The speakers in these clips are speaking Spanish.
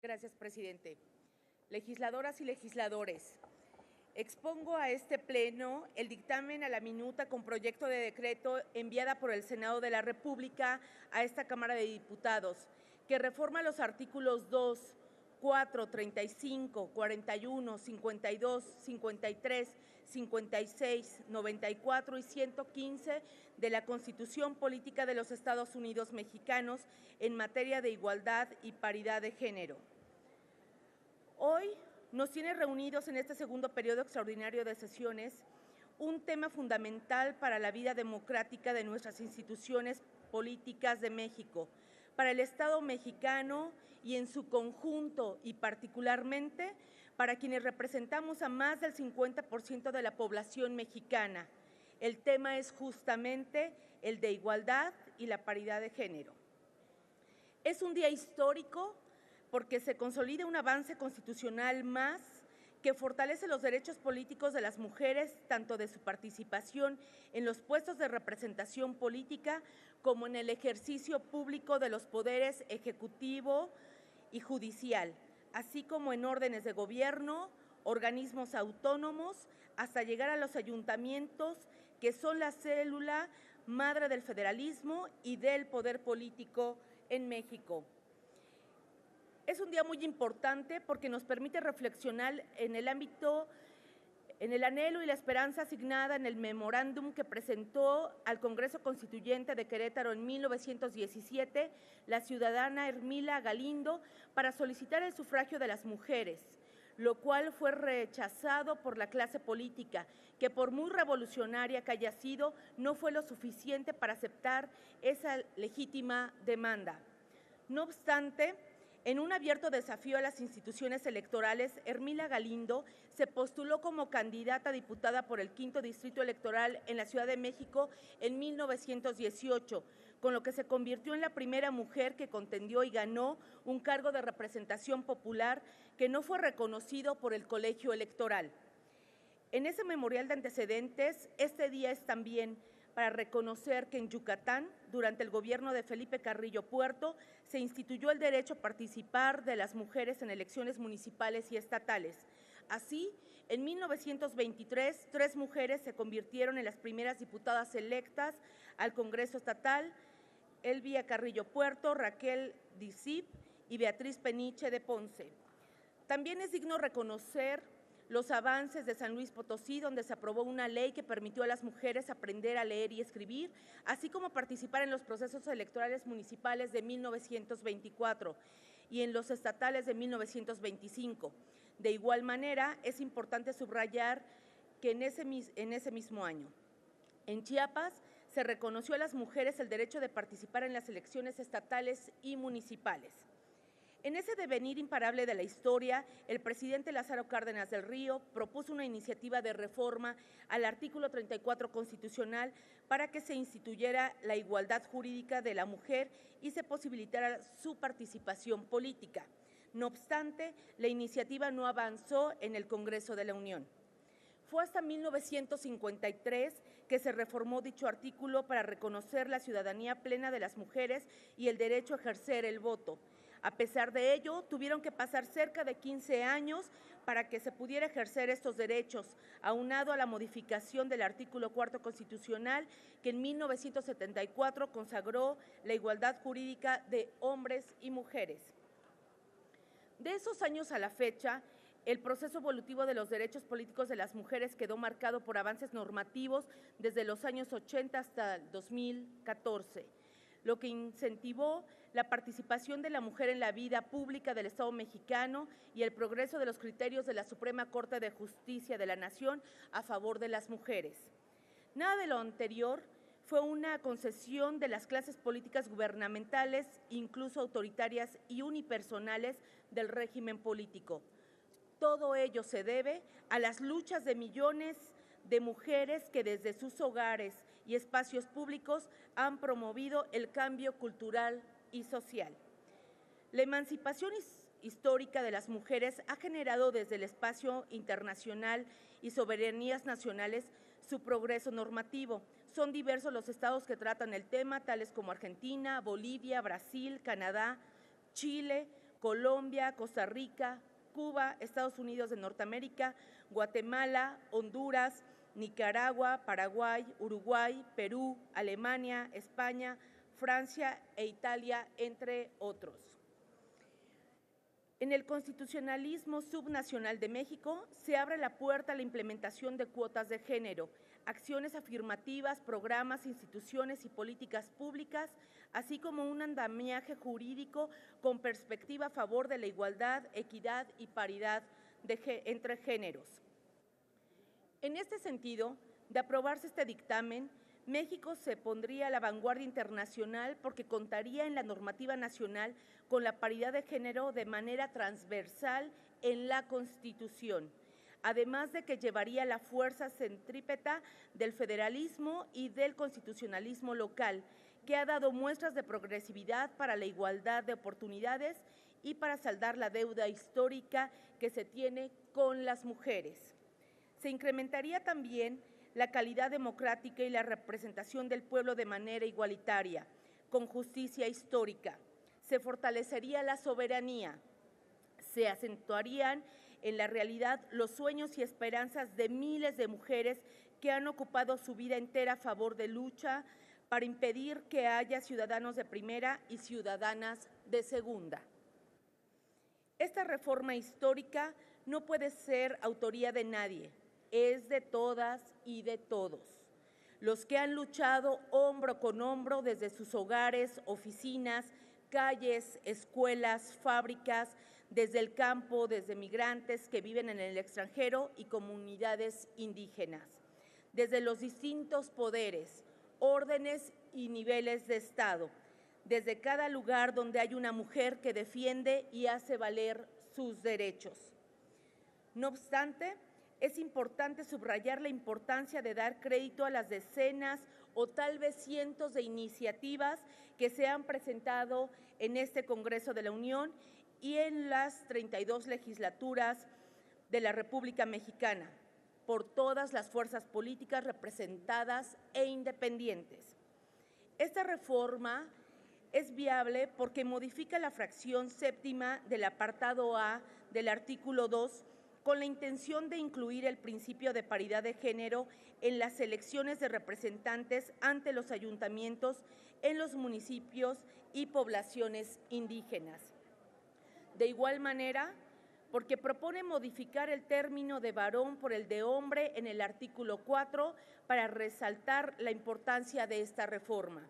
Gracias, presidente. Legisladoras y legisladores, expongo a este Pleno el dictamen a la minuta con proyecto de decreto enviada por el Senado de la República a esta Cámara de Diputados, que reforma los artículos 2, 4, 35, 41, 52, 53, 56, 94 y 115 de la Constitución Política de los Estados Unidos Mexicanos en materia de igualdad y paridad de género. Hoy nos tiene reunidos en este segundo periodo extraordinario de sesiones un tema fundamental para la vida democrática de nuestras instituciones políticas de México, para el Estado mexicano y en su conjunto y particularmente para quienes representamos a más del 50% de la población mexicana. El tema es justamente el de igualdad y la paridad de género. Es un día histórico porque se consolida un avance constitucional más que fortalece los derechos políticos de las mujeres, tanto de su participación en los puestos de representación política como en el ejercicio público de los poderes ejecutivo y judicial, así como en órdenes de gobierno, organismos autónomos, hasta llegar a los ayuntamientos, que son la célula madre del federalismo y del poder político en México. Es un día muy importante porque nos permite reflexionar en el anhelo y la esperanza asignada en el memorándum que presentó al Congreso Constituyente de Querétaro en 1917 la ciudadana Ermila Galindo para solicitar el sufragio de las mujeres, lo cual fue rechazado por la clase política, que por muy revolucionaria que haya sido, no fue lo suficiente para aceptar esa legítima demanda. No obstante, en un abierto desafío a las instituciones electorales, Ermila Galindo se postuló como candidata a diputada por el 5º Distrito Electoral en la Ciudad de México en 1918, con lo que se convirtió en la primera mujer que contendió y ganó un cargo de representación popular que no fue reconocido por el Colegio Electoral. En ese memorial de antecedentes, este día es también para reconocer que en Yucatán, durante el gobierno de Felipe Carrillo Puerto, se instituyó el derecho a participar de las mujeres en elecciones municipales y estatales. Así, en 1923, 3 mujeres se convirtieron en las primeras diputadas electas al Congreso Estatal: Elvia Carrillo Puerto, Raquel Dicip y Beatriz Peniche de Ponce. También es digno reconocer los avances de San Luis Potosí, donde se aprobó una ley que permitió a las mujeres aprender a leer y escribir, así como participar en los procesos electorales municipales de 1924 y en los estatales de 1925. De igual manera, es importante subrayar que en ese mismo año, en Chiapas, se reconoció a las mujeres el derecho de participar en las elecciones estatales y municipales. En ese devenir imparable de la historia, el presidente Lázaro Cárdenas del Río propuso una iniciativa de reforma al artículo 34 constitucional para que se instituyera la igualdad jurídica de la mujer y se posibilitara su participación política. No obstante, la iniciativa no avanzó en el Congreso de la Unión. Fue hasta 1953 que se reformó dicho artículo para reconocer la ciudadanía plena de las mujeres y el derecho a ejercer el voto. A pesar de ello, tuvieron que pasar cerca de 15 años para que se pudiera ejercer estos derechos, aunado a la modificación del artículo 4 constitucional, que en 1974 consagró la igualdad jurídica de hombres y mujeres. De esos años a la fecha, el proceso evolutivo de los derechos políticos de las mujeres quedó marcado por avances normativos desde los años 80 hasta el 2014, lo que incentivó la participación de la mujer en la vida pública del Estado mexicano y el progreso de los criterios de la Suprema Corte de Justicia de la Nación a favor de las mujeres. Nada de lo anterior fue una concesión de las clases políticas gubernamentales, incluso autoritarias y unipersonales del régimen político. Todo ello se debe a las luchas de millones de mujeres que desde sus hogares y espacios públicos han promovido el cambio cultural y social. La emancipación histórica de las mujeres ha generado desde el espacio internacional y soberanías nacionales su progreso normativo. Son diversos los estados que tratan el tema, tales como Argentina, Bolivia, Brasil, Canadá, Chile, Colombia, Costa Rica, Cuba, Estados Unidos de Norteamérica, Guatemala, Honduras, Nicaragua, Paraguay, Uruguay, Perú, Alemania, España, Francia e Italia, entre otros. En el constitucionalismo subnacional de México se abre la puerta a la implementación de cuotas de género, acciones afirmativas, programas, instituciones y políticas públicas, así como un andamiaje jurídico con perspectiva a favor de la igualdad, equidad y paridad entre géneros. En este sentido, de aprobarse este dictamen, México se pondría a la vanguardia internacional porque contaría en la normativa nacional con la paridad de género de manera transversal en la Constitución, además de que llevaría la fuerza centrípeta del federalismo y del constitucionalismo local, que ha dado muestras de progresividad para la igualdad de oportunidades y para saldar la deuda histórica que se tiene con las mujeres. Se incrementaría también la calidad democrática y la representación del pueblo de manera igualitaria, con justicia histórica. Se fortalecería la soberanía, se acentuarían en la realidad los sueños y esperanzas de miles de mujeres que han ocupado su vida entera a favor de lucha para impedir que haya ciudadanos de primera y ciudadanas de segunda. Esta reforma histórica no puede ser autoría de nadie, es de todas y de todos, los que han luchado hombro con hombro desde sus hogares, oficinas, calles, escuelas, fábricas, desde el campo, desde migrantes que viven en el extranjero y comunidades indígenas, desde los distintos poderes, órdenes y niveles de Estado, desde cada lugar donde hay una mujer que defiende y hace valer sus derechos. No obstante, es importante subrayar la importancia de dar crédito a las decenas o tal vez cientos de iniciativas que se han presentado en este Congreso de la Unión y en las 32 legislaturas de la República Mexicana, por todas las fuerzas políticas representadas e independientes. Esta reforma es viable porque modifica la fracción séptima del apartado A del artículo 2 con la intención de incluir el principio de paridad de género en las elecciones de representantes ante los ayuntamientos en los municipios y poblaciones indígenas. De igual manera, porque propone modificar el término de varón por el de hombre en el artículo 4 para resaltar la importancia de esta reforma.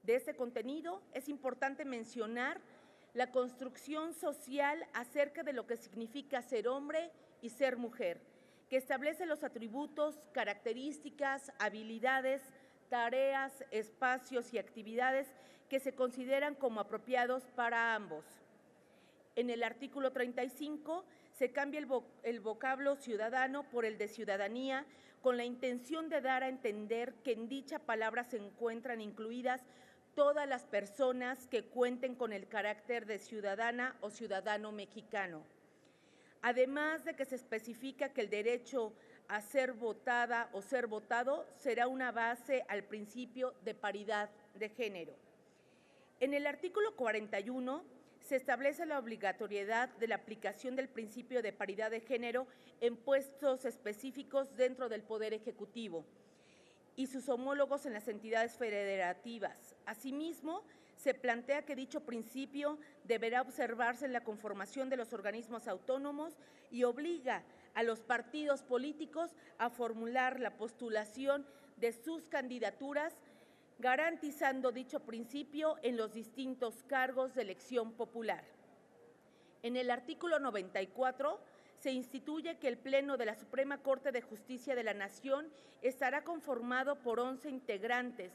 De este contenido es importante mencionar la construcción social acerca de lo que significa ser hombre y ser mujer, que establece los atributos, características, habilidades, tareas, espacios y actividades que se consideran como apropiados para ambos. En el artículo 35 se cambia el vocablo ciudadano por el de ciudadanía con la intención de dar a entender que en dicha palabra se encuentran incluidas todas las personas que cuenten con el carácter de ciudadana o ciudadano mexicano. Además de que se especifica que el derecho a ser votada o ser votado será una base al principio de paridad de género. En el artículo 41 se establece la obligatoriedad de la aplicación del principio de paridad de género en puestos específicos dentro del Poder Ejecutivo y sus homólogos en las entidades federativas. Asimismo, se plantea que dicho principio deberá observarse en la conformación de los organismos autónomos y obliga a los partidos políticos a formular la postulación de sus candidaturas, garantizando dicho principio en los distintos cargos de elección popular. En el artículo 94 se instituye que el Pleno de la Suprema Corte de Justicia de la Nación estará conformado por 11 integrantes,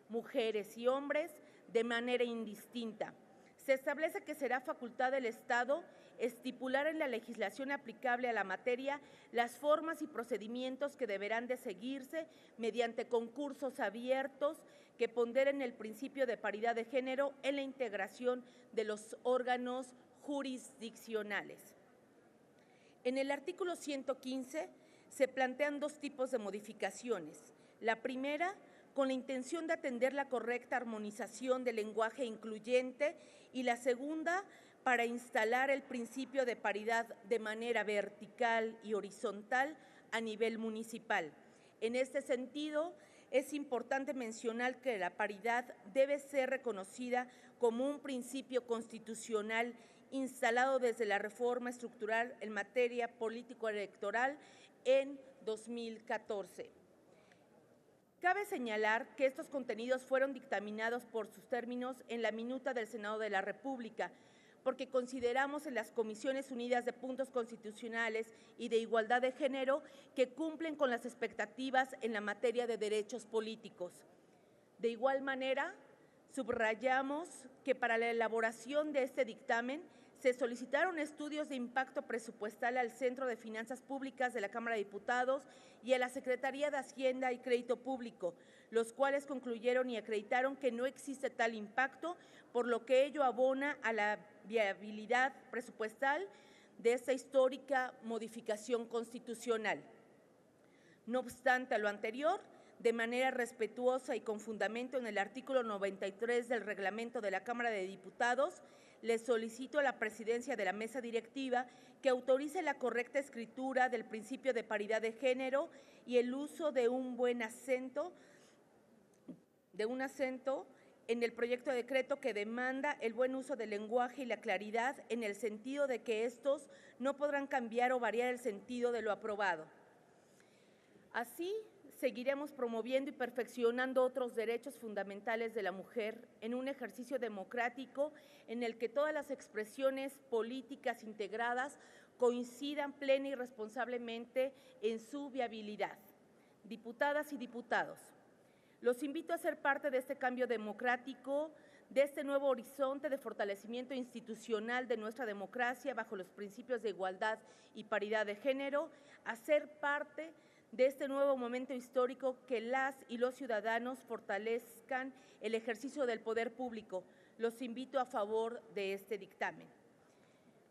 mujeres y hombres, de manera indistinta. Se establece que será facultad del Estado estipular en la legislación aplicable a la materia las formas y procedimientos que deberán de seguirse mediante concursos abiertos que ponderen el principio de paridad de género en la integración de los órganos jurisdiccionales. En el artículo 115 se plantean dos tipos de modificaciones. La primera, con la intención de atender la correcta armonización del lenguaje incluyente, y la segunda, para instalar el principio de paridad de manera vertical y horizontal a nivel municipal. En este sentido, es importante mencionar que la paridad debe ser reconocida como un principio constitucional instalado desde la reforma estructural en materia político-electoral en 2014. Cabe señalar que estos contenidos fueron dictaminados por sus términos en la minuta del Senado de la República, porque consideramos en las Comisiones Unidas de Puntos Constitucionales y de Igualdad de Género que cumplen con las expectativas en la materia de derechos políticos. De igual manera, subrayamos que para la elaboración de este dictamen se solicitaron estudios de impacto presupuestal al Centro de Finanzas Públicas de la Cámara de Diputados y a la Secretaría de Hacienda y Crédito Público, los cuales concluyeron y acreditaron que no existe tal impacto, por lo que ello abona a la viabilidad presupuestal de esta histórica modificación constitucional. No obstante a lo anterior, de manera respetuosa y con fundamento en el artículo 93 del reglamento de la Cámara de Diputados, le solicito a la presidencia de la mesa directiva que autorice la correcta escritura del principio de paridad de género y el uso de un acento en el proyecto de decreto que demanda el buen uso del lenguaje y la claridad en el sentido de que estos no podrán cambiar o variar el sentido de lo aprobado. Así, seguiremos promoviendo y perfeccionando otros derechos fundamentales de la mujer en un ejercicio democrático en el que todas las expresiones políticas integradas coincidan plena y responsablemente en su viabilidad. Diputadas y diputados, los invito a ser parte de este cambio democrático, de este nuevo horizonte de fortalecimiento institucional de nuestra democracia bajo los principios de igualdad y paridad de género, a ser parte de este nuevo momento histórico que las y los ciudadanos fortalezcan el ejercicio del poder público. Los invito a favor de este dictamen.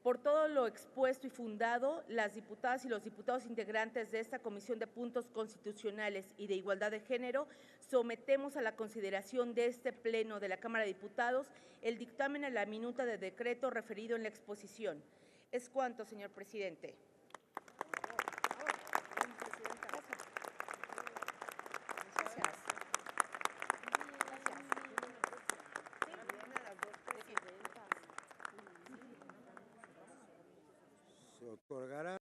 Por todo lo expuesto y fundado, las diputadas y los diputados integrantes de esta Comisión de Puntos Constitucionales y de Igualdad de Género sometemos a la consideración de este Pleno de la Cámara de Diputados el dictamen a la minuta de decreto referido en la exposición. Es cuanto, señor presidente.